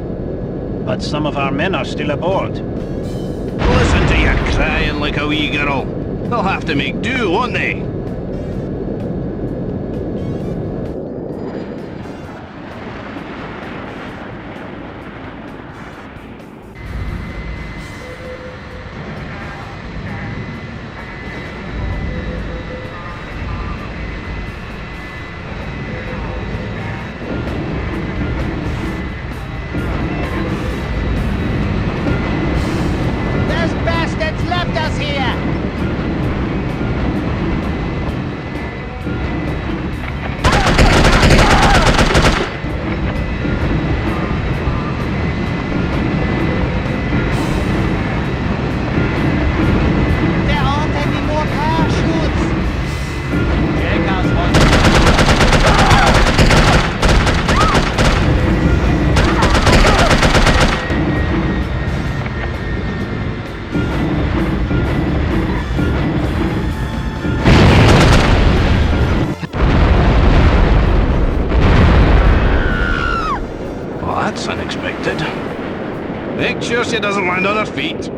But some of our men are still aboard. Listen to you crying like a wee girl. They'll have to make do, won't they? That's unexpected. Make sure she doesn't land on her feet.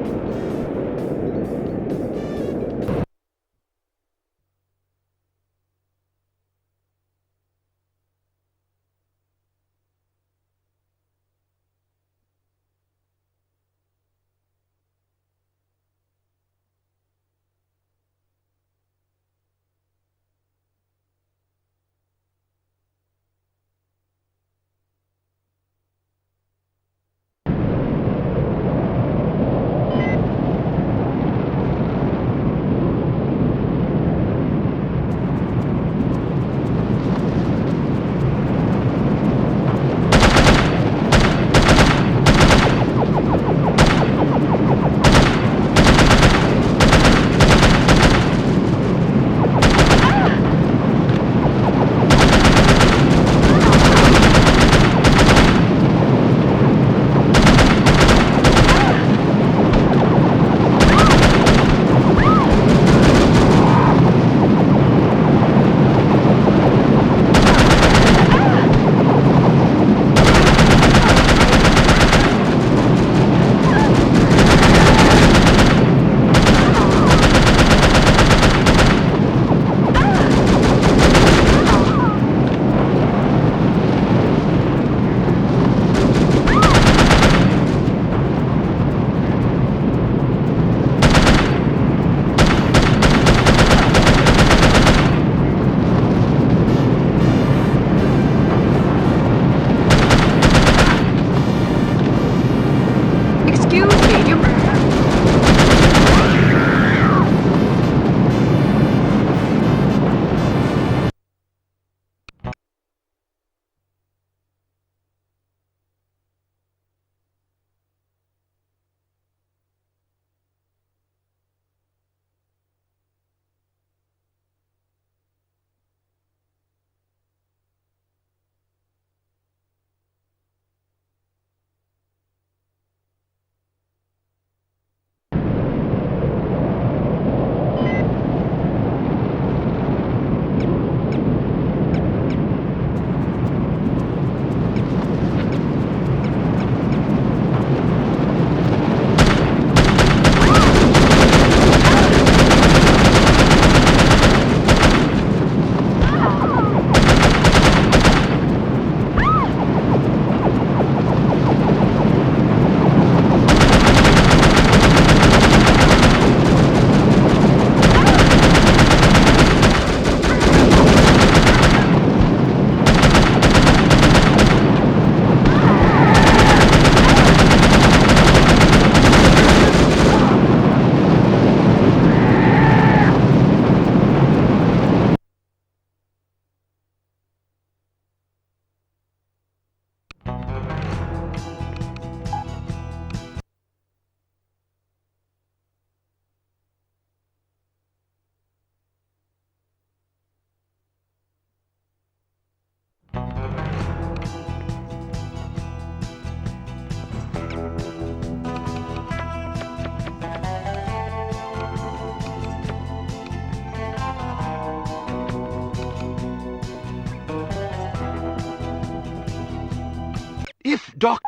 If Doc